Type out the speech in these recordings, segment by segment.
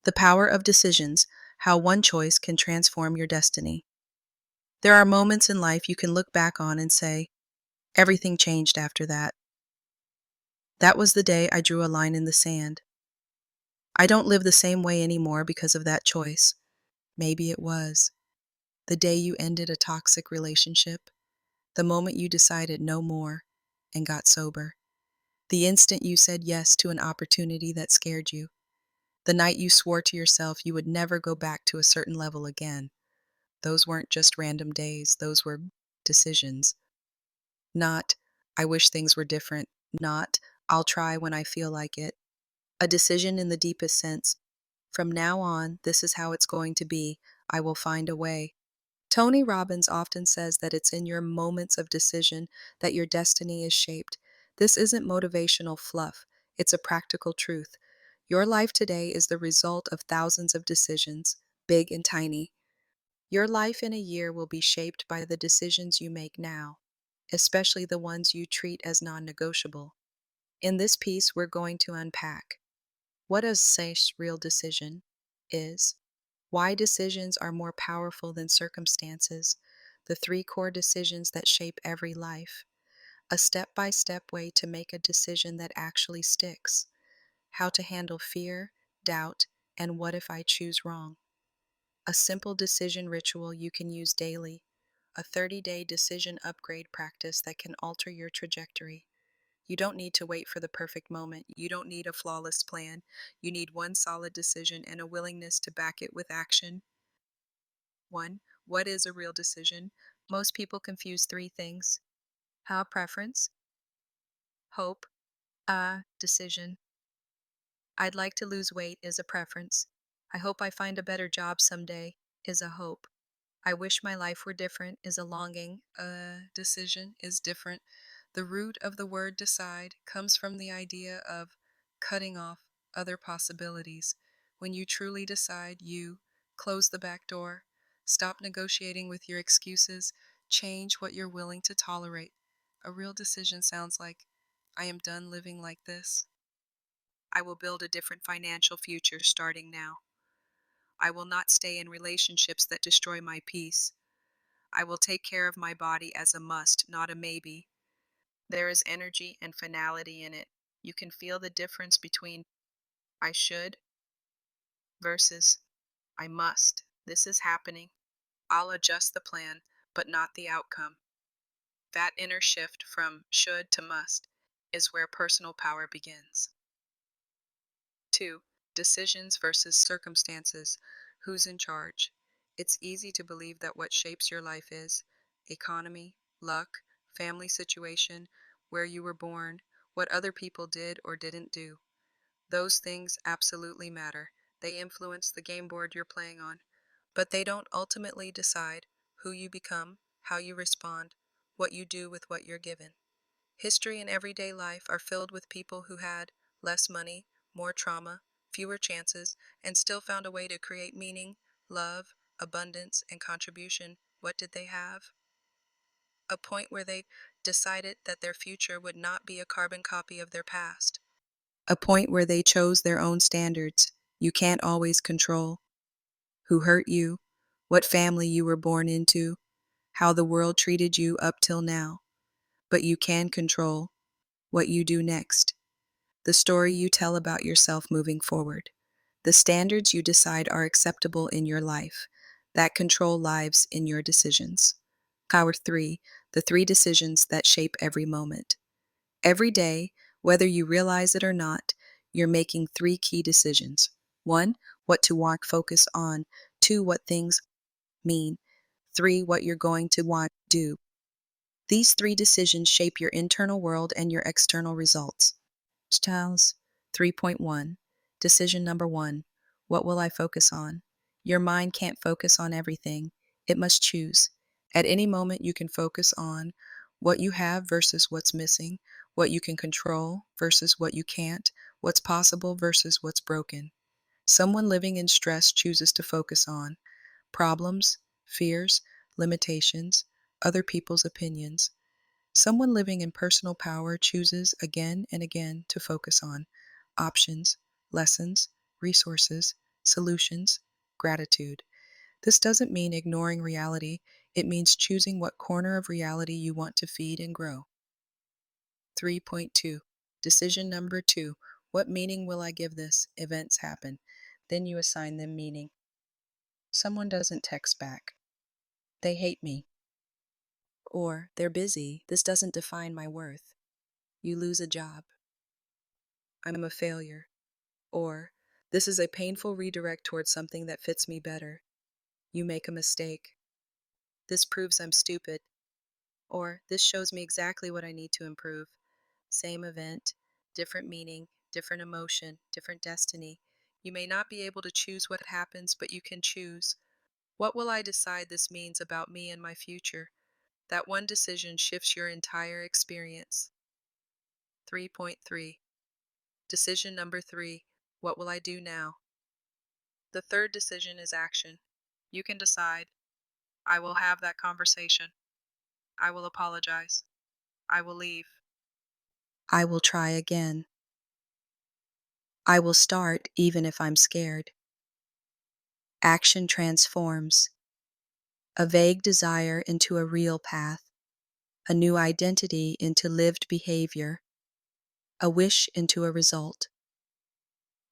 The power of decisions, how one choice can transform your destiny. There are moments in life you can look back on and say, everything changed after that. That was the day I drew a line in the sand. I don't live the same way anymore because of that choice. Maybe it was the day you ended a toxic relationship, the moment you decided no more and got sober, the instant you said yes to an opportunity that scared you, the night you swore to yourself you would never go back to a certain level again. Those weren't just random days, those were decisions. Not, I wish things were different. Not, I'll try when I feel like it. A decision in the deepest sense. From now on, this is how it's going to be. I will find a way. Tony Robbins often says that it's in your moments of decision that your destiny is shaped. This isn't motivational fluff, it's a practical truth. Your life today is the result of thousands of decisions, big and tiny. Your life in a year will be shaped by the decisions you make now, especially the ones you treat as non-negotiable. In this piece, we're going to unpack what a safe real decision is, why decisions are more powerful than circumstances, the three core decisions that shape every life, a step-by-step way to make a decision that actually sticks, how to handle fear, doubt, and what if I choose wrong. A simple decision ritual you can use daily, a 30-day decision upgrade practice that can alter your trajectory. You don't need to wait for the perfect moment. You don't need a flawless plan. You need one solid decision and a willingness to back it with action. 1. What is a real decision? Most people confuse three things: how preference, hope, decision. I'd like to lose weight is a preference. I hope I find a better job someday is a hope. I wish my life were different is a longing. A decision is different. The root of the word decide comes from the idea of cutting off other possibilities. When you truly decide, you close the back door, stop negotiating with your excuses, change what you're willing to tolerate. A real decision sounds like, I am done living like this. I will build a different financial future starting now. I will not stay in relationships that destroy my peace. I will take care of my body as a must, not a maybe. There is energy and finality in it. You can feel the difference between I should versus I must. This is happening. I'll adjust the plan, but not the outcome. That inner shift from should to must is where personal power begins. 2. Decisions versus circumstances. Who's in charge? It's easy to believe that what shapes your life is economy, luck, family situation, where you were born, what other people did or didn't do. Those things absolutely matter. They influence the game board you're playing on, but they don't ultimately decide who you become, how you respond, what you do with what you're given. History and everyday life are filled with people who had less money, more trauma, fewer chances, and still found a way to create meaning, love, abundance, and contribution. What did they have? A point where they decided that their future would not be a carbon copy of their past. A point where they chose their own standards. You can't always control who hurt you, what family you were born into, how the world treated you up till now. But you can control what you do next, the story you tell about yourself moving forward, the standards you decide are acceptable in your life, that control lives in your decisions. Power 3, the three decisions that shape every moment. Every day, whether you realize it or not, you're making three key decisions. 1, what to want focus on. 2, what things mean. 3, what you're going to want do. These three decisions shape your internal world and your external results. Styles 3.1. Decision number 1. What will I focus on? Your mind can't focus on everything. It must choose. At any moment, you can focus on what you have versus what's missing, what you can control versus what you can't, what's possible versus what's broken. Someone living in stress chooses to focus on problems, fears, limitations, other people's opinions. Someone living in personal power chooses again and again to focus on options, lessons, resources, Solutions, gratitude. This doesn't mean ignoring reality, it means choosing what corner of reality you want to feed and grow. 3.2. Decision number 2. What meaning will I give this? Events happen. Then you assign them meaning. Someone doesn't text back. They hate me. Or, they're busy. This doesn't define my worth. You lose a job. I'm a failure. Or, this is a painful redirect towards something that fits me better. You make a mistake. This proves I'm stupid. Or, this shows me exactly what I need to improve. Same event, different meaning, different emotion, different destiny. You may not be able to choose what happens, but you can choose. What will I decide this means about me and my future? That one decision shifts your entire experience. 3.3. Decision number 3. What will I do now? The third decision is action. You can decide, I will have that conversation. I will apologize. I will leave. I will try again. I will start even if I'm scared. Action transforms a vague desire into a real path, a new identity into lived behavior, a wish into a result.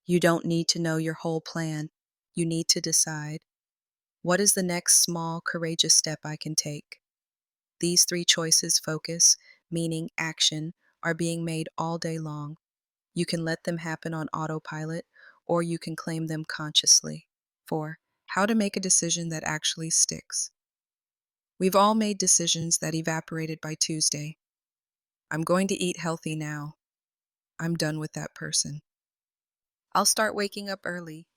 You don't need to know your whole plan. You need to decide, what is the next small, courageous step I can take? These 3 choices, focus, meaning, action, are being made all day long. You can let them happen on autopilot, or you can claim them consciously. 4. How to make a decision that actually sticks. We've all made decisions that evaporated by Tuesday. I'm going to eat healthy now. I'm done with that person. I'll start waking up early.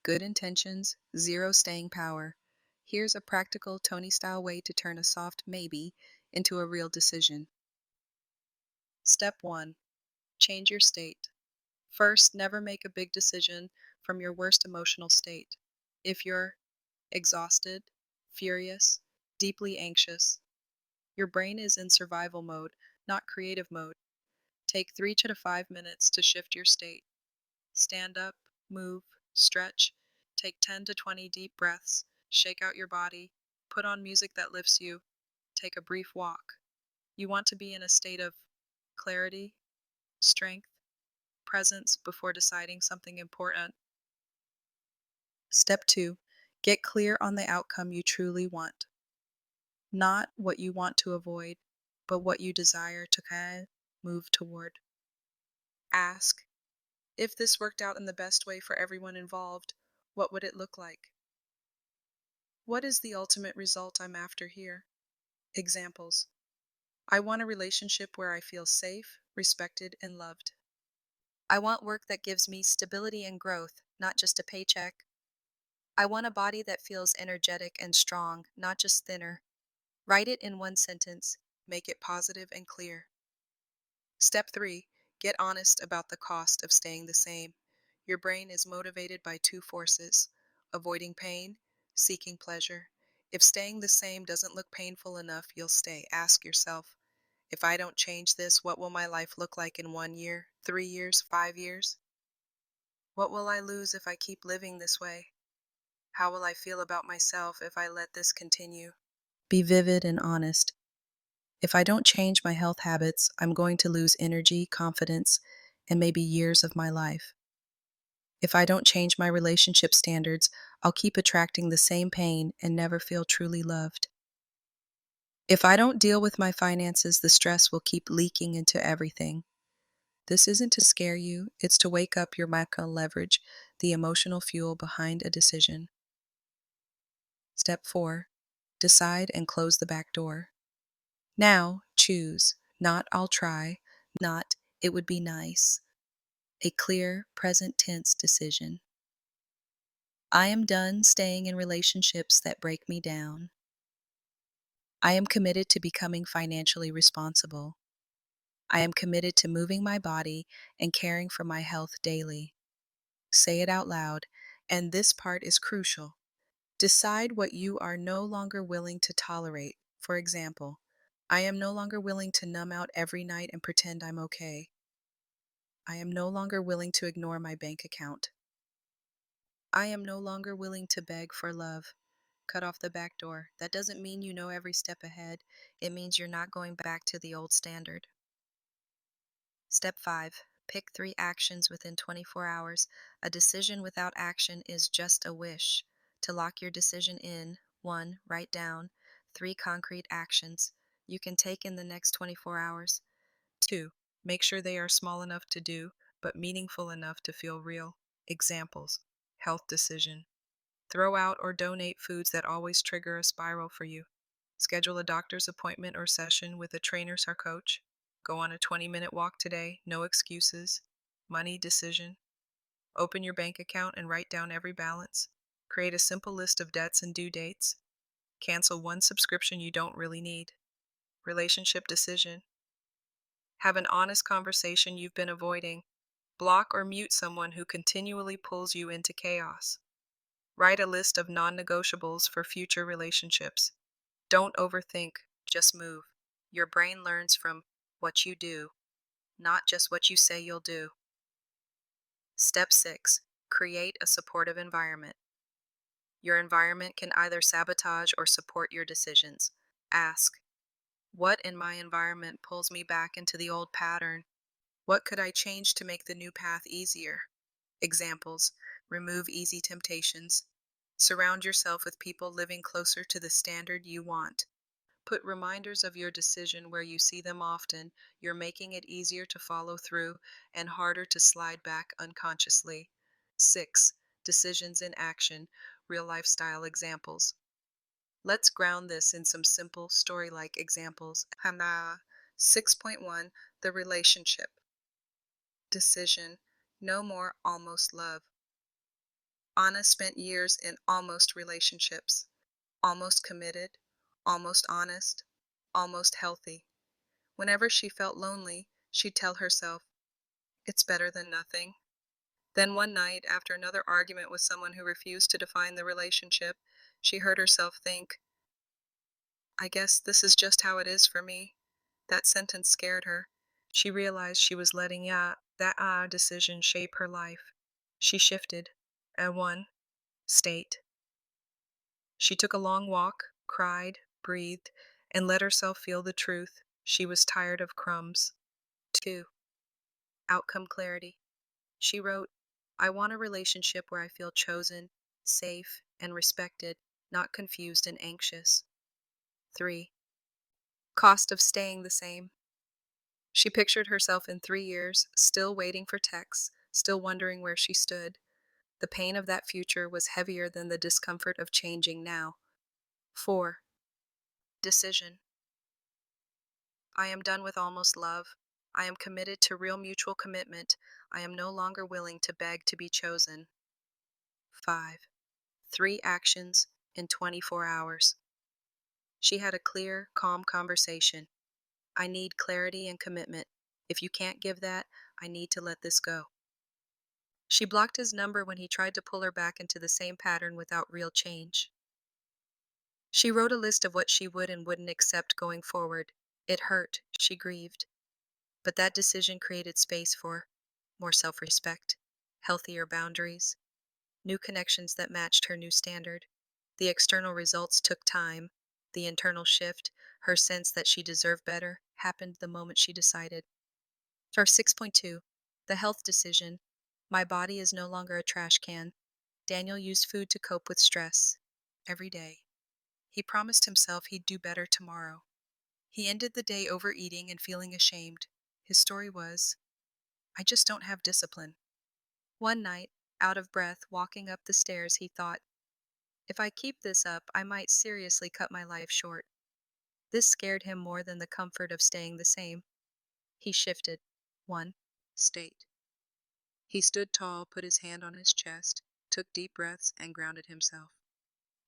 Good intentions, zero staying power. Here's a practical Tony-style way to turn a soft maybe into a real decision. Step 1. Change your state. First, never make a big decision from your worst emotional state. If you're exhausted, furious, deeply anxious, your brain is in survival mode, not creative mode. Take 3 to 5 minutes to shift your state. Stand up, move, stretch, take 10 to 20 deep breaths, shake out your body, put on music that lifts you, take a brief walk. You want to be in a state of clarity, strength, presence before deciding something important. Step 2. Get clear on the outcome you truly want. Not what you want to avoid, but what you desire to move toward. Ask, if this worked out in the best way for everyone involved, what would it look like? What is the ultimate result I'm after here? Examples. I want a relationship where I feel safe, respected, and loved. I want work that gives me stability and growth, not just a paycheck. I want a body that feels energetic and strong, not just thinner. Write it in one sentence. Make it positive and clear. Step 3. Get honest about the cost of staying the same. Your brain is motivated by 2 forces: avoiding pain, seeking pleasure. If staying the same doesn't look painful enough, you'll stay. Ask yourself, if I don't change this, what will my life look like in 1 year, 3 years, 5 years? What will I lose if I keep living this way? How will I feel about myself if I let this continue? Be vivid and honest. If I don't change my health habits, I'm going to lose energy, confidence, and maybe years of my life. If I don't change my relationship standards, I'll keep attracting the same pain and never feel truly loved. If I don't deal with my finances, the stress will keep leaking into everything. This isn't to scare you, it's to wake up your macro leverage, the emotional fuel behind a decision. Step 4. Decide and close the back door. Now, choose, not I'll try, not it would be nice. A clear, present tense decision. I am done staying in relationships that break me down. I am committed to becoming financially responsible. I am committed to moving my body and caring for my health daily. Say it out loud, and this part is crucial. Decide what you are no longer willing to tolerate. For example, I am no longer willing to numb out every night and pretend I'm okay. I am no longer willing to ignore my bank account. I am no longer willing to beg for love. Cut off the back door. That doesn't mean you know every step ahead. It means you're not going back to the old standard. Step 5. Pick 3 actions within 24 hours. A decision without action is just a wish. To lock your decision in, 1. Write down 3 concrete actions you can take in the next 24 hours. 2. Make sure they are small enough to do, but meaningful enough to feel real. Examples: health decision. Throw out or donate foods that always trigger a spiral for you. Schedule a doctor's appointment or session with a trainer or coach. Go on a 20-minute walk today, no excuses. Money decision. Open your bank account and write down every balance. Create a simple list of debts and due dates. Cancel one subscription you don't really need. Relationship decision. Have an honest conversation you've been avoiding. Block or mute someone who continually pulls you into chaos. Write a list of non-negotiables for future relationships. Don't overthink, just move. Your brain learns from what you do, not just what you say you'll do. Step 6. Create a supportive environment. Your environment can either sabotage or support your decisions. Ask, what in my environment pulls me back into the old pattern? What could I change to make the new path easier? Examples: remove easy temptations. Surround yourself with people living closer to the standard you want. Put reminders of your decision where you see them often. You're making it easier to follow through and harder to slide back unconsciously. 6. Decisions in action, real lifestyle examples. Let's ground this in some simple story-like examples. Hana 6.1. The relationship. Decision: no more almost love. Anna spent years in almost relationships. Almost committed, almost honest, almost healthy. Whenever she felt lonely, she'd tell herself, it's better than nothing. Then one night, after another argument with someone who refused to define the relationship, she heard herself think, I guess this is just how it is for me. That sentence scared her. She realized she was letting that decision shape her life. She shifted. At one, state. She took a long walk, cried, breathed, and let herself feel the truth. She was tired of crumbs. 2. Outcome clarity. She wrote, I want a relationship where I feel chosen, safe, and respected, not confused and anxious. 3. Cost of staying the same. She pictured herself in 3 years, still waiting for texts, still wondering where she stood. The pain of that future was heavier than the discomfort of changing now. 4. Decision. I am done with almost love. I am committed to real mutual commitment. I am no longer willing to beg to be chosen. 5. 3 actions in 24 hours. She had a clear, calm conversation. I need clarity and commitment. If you can't give that, I need to let this go. She blocked his number when he tried to pull her back into the same pattern without real change. She wrote a list of what she would and wouldn't accept going forward. It hurt. She grieved. But that decision created space for more self-respect, healthier boundaries, new connections that matched her new standard. The external results took time. The internal shift, her sense that she deserved better, happened the moment she decided. Star 6.2. The health decision. My body is no longer a trash can. Daniel used food to cope with stress. Every day. He promised himself he'd do better tomorrow. He ended the day overeating and feeling ashamed. His story was, I just don't have discipline. One night, out of breath, walking up the stairs, he thought, if I keep this up, I might seriously cut my life short. This scared him more than the comfort of staying the same. He shifted. 1. State. He stood tall, put his hand on his chest, took deep breaths, and grounded himself.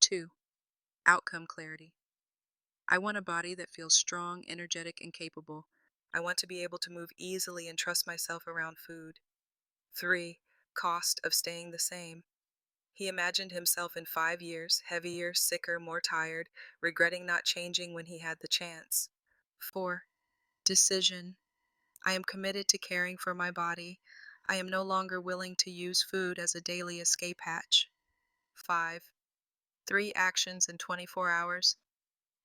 2. Outcome clarity. I want a body that feels strong, energetic, and capable. I want to be able to move easily and trust myself around food. 3. Cost of staying the same. He imagined himself in 5 years, heavier, sicker, more tired, regretting not changing when he had the chance. 4. Decision. I am committed to caring for my body. I am no longer willing to use food as a daily escape hatch. 5. 3 actions in 24 hours.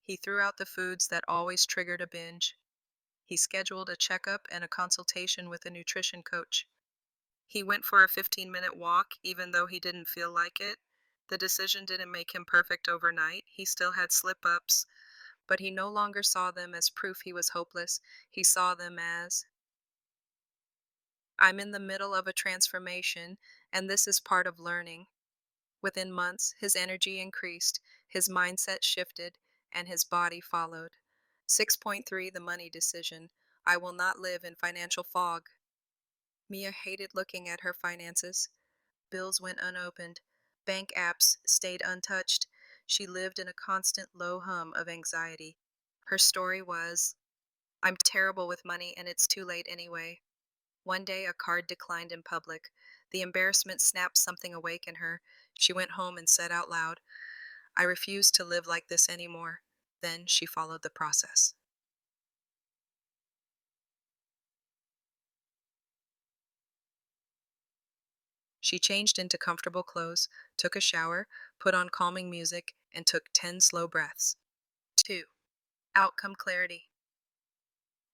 He threw out the foods that always triggered a binge. He scheduled a checkup and a consultation with a nutrition coach. He went for a 15-minute walk even though he didn't feel like it. The decision didn't make him perfect overnight. He still had slip-ups, but he no longer saw them as proof he was hopeless. He saw them as, I'm in the middle of a transformation, and this is part of learning. Within months, his energy increased, his mindset shifted, and his body followed. 6.3 The money decision. I will not live in financial fog. Mia hated looking at her finances. Bills went unopened. Bank apps stayed untouched. She lived in a constant low hum of anxiety. Her story was, I'm terrible with money and it's too late anyway. One day a card declined in public. The embarrassment snapped something awake in her. She went home and said out loud, I refuse to live like this anymore. Then she followed the process. She changed into comfortable clothes, took a shower, put on calming music, and took 10 slow breaths. 2. Outcome clarity.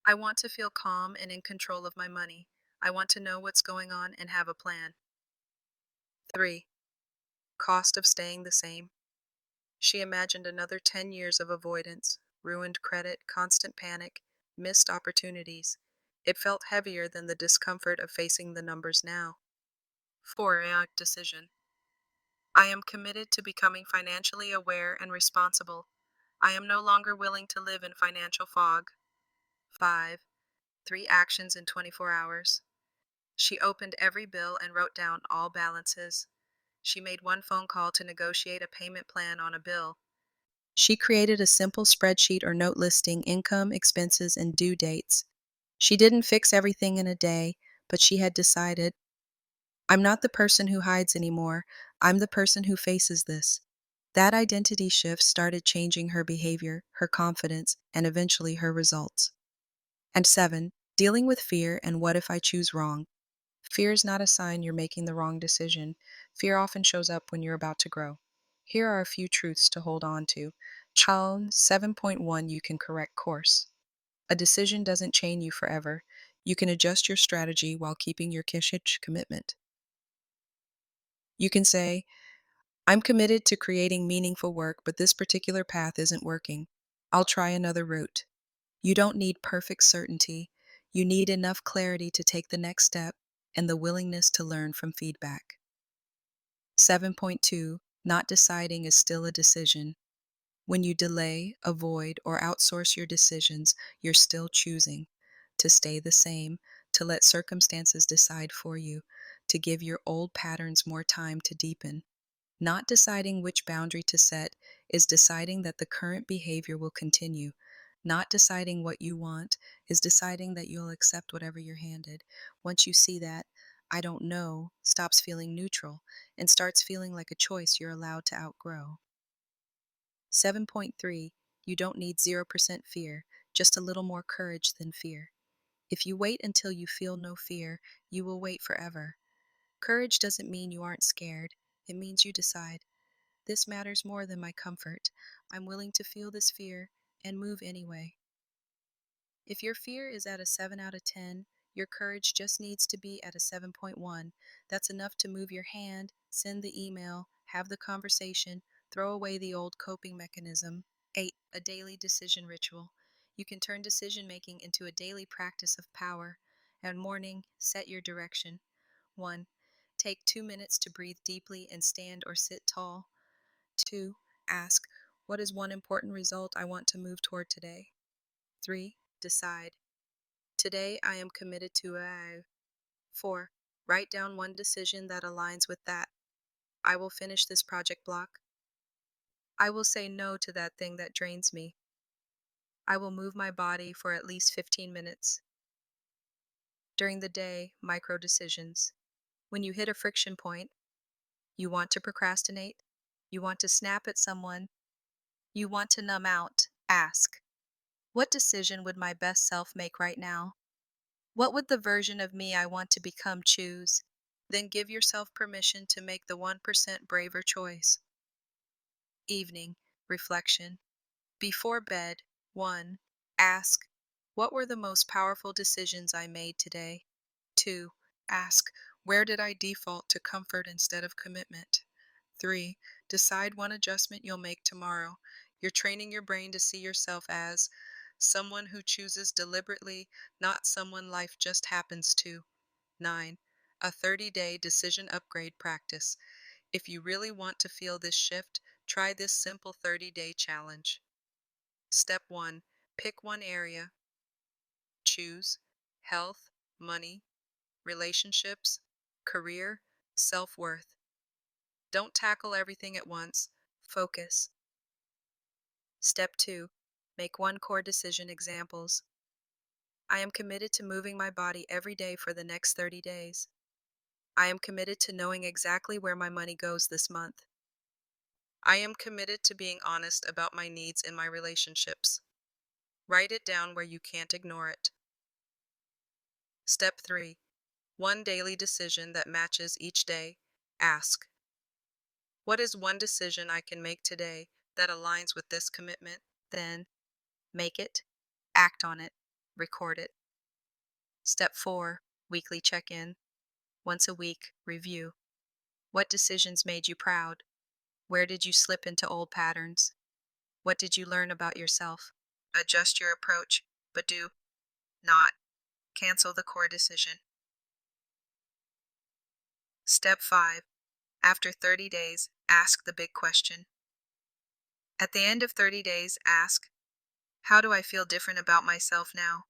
I want to feel calm and in control of my money. I want to know what's going on and have a plan. 3. Cost of staying the same. She imagined another 10 years of avoidance, ruined credit, constant panic, missed opportunities. It felt heavier than the discomfort of facing the numbers now. 4. Decision. I am committed to becoming financially aware and responsible. I am no longer willing to live in financial fog. 5. 3 actions in 24 hours. She opened every bill and wrote down all balances. She made one phone call to negotiate a payment plan on a bill. She created a simple spreadsheet or note listing income, expenses, and due dates. She didn't fix everything in a day, but she had decided, I'm not the person who hides anymore. I'm the person who faces this. That identity shift started changing her behavior, her confidence, and eventually her results. And 7, dealing with fear and what if I choose wrong. Fear is not a sign you're making the wrong decision. Fear often shows up when you're about to grow. Here are a few truths to hold on to. Challenge 7.1 You can correct course. A decision doesn't chain you forever. You can adjust your strategy while keeping your Kishish commitment. You can say, I'm committed to creating meaningful work, but this particular path isn't working. I'll try another route. You don't need perfect certainty. You need enough clarity to take the next step and the willingness to learn from feedback. 7.2 Not deciding is still a decision. When you delay, avoid, or outsource your decisions, you're still choosing to stay the same, to let circumstances decide for you, to give your old patterns more time to deepen. Not deciding which boundary to set is deciding that the current behavior will continue. Not deciding what you want is deciding that you'll accept whatever you're handed. Once you see that, I don't know, stops feeling neutral and starts feeling like a choice you're allowed to outgrow. 7.3 You don't need 0% fear, just a little more courage than fear. If you wait until you feel no fear, you will wait forever. Courage doesn't mean you aren't scared, it means you decide. This matters more than my comfort. I'm willing to feel this fear and move anyway. If your fear is at a 7 out of 10, your courage just needs to be at a 7.1. That's enough to move your hand, send the email, have the conversation, throw away the old coping mechanism. 8. A daily decision ritual. You can turn decision making into a daily practice of power. At morning, set your direction. 1. Take 2 minutes to breathe deeply and stand or sit tall. 2. Ask, what is one important result I want to move toward today? 3. Decide. Today I am committed to a. 4. Write down one decision that aligns with that. I will finish this project block. I will say no to that thing that drains me. I will move my body for at least 15 minutes. During the day, micro decisions. When you hit a friction point, you want to procrastinate, you want to snap at someone, you want to numb out, ask, what decision would my best self make right now? What would the version of me I want to become choose? Then give yourself permission to make the 1% braver choice. Evening reflection. Before bed, 1. Ask, what were the most powerful decisions I made today? 2. Ask, where did I default to comfort instead of commitment? 3. Decide one adjustment you'll make tomorrow. You're training your brain to see yourself as someone who chooses deliberately, not someone life just happens to. 9. A 30-day decision upgrade practice. If you really want to feel this shift, try this simple 30-day challenge. Step 1. Pick one area. Choose health, money, relationships, career, self-worth. Don't tackle everything at once. Focus. Step 2. Make one core decision. Examples. I am committed to moving my body every day for the next 30 days. I am committed to knowing exactly where my money goes this month. I am committed to being honest about my needs in my relationships. Write it down where you can't ignore it. Step 3. One daily decision that matches each day. Ask, what is one decision I can make today that aligns with this commitment? Then, make it, act on it, record it. Step 4. Weekly check-in. Once a week, review. What decisions made you proud? Where did you slip into old patterns? What did you learn about yourself? Adjust your approach, but do not cancel the core decision. Step 5. After 30 days, ask the big question. At the end of 30 days, ask, how do I feel different about myself now?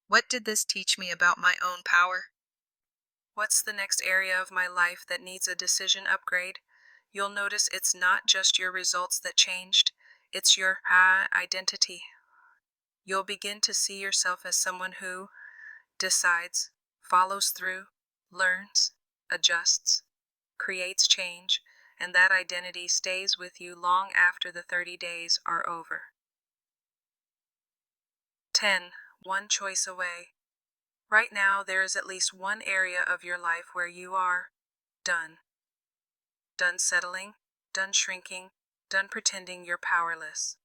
What did this teach me about my own power? What's the next area of my life that needs a decision upgrade? You'll notice it's not just your results that changed, it's your identity. You'll begin to see yourself as someone who decides, follows through, learns, adjusts, creates change, and that identity stays with you long after the 30 days are over. 10. One choice away. Right now, there is at least one area of your life where you are done. Done settling, done shrinking, done pretending you're powerless.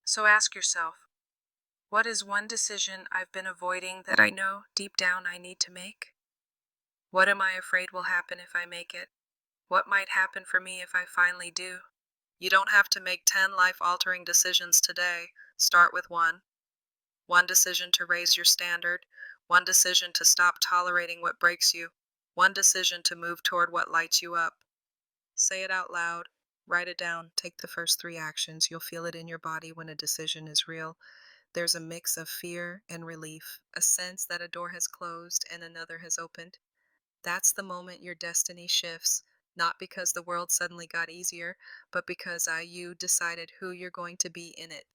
So ask yourself, what is one decision I've been avoiding that I know deep down I need to make? What am I afraid will happen if I make it? What might happen for me if I finally do? You don't have to make 10 life-altering decisions today. Start with one. One decision to raise your standard. One decision to stop tolerating what breaks you. One decision to move toward what lights you up. Say it out loud. Write it down. Take the first 3 actions. You'll feel it in your body when a decision is real. There's a mix of fear and relief, a sense that a door has closed and another has opened. That's the moment your destiny shifts, not because the world suddenly got easier, but because you decided who you're going to be in it.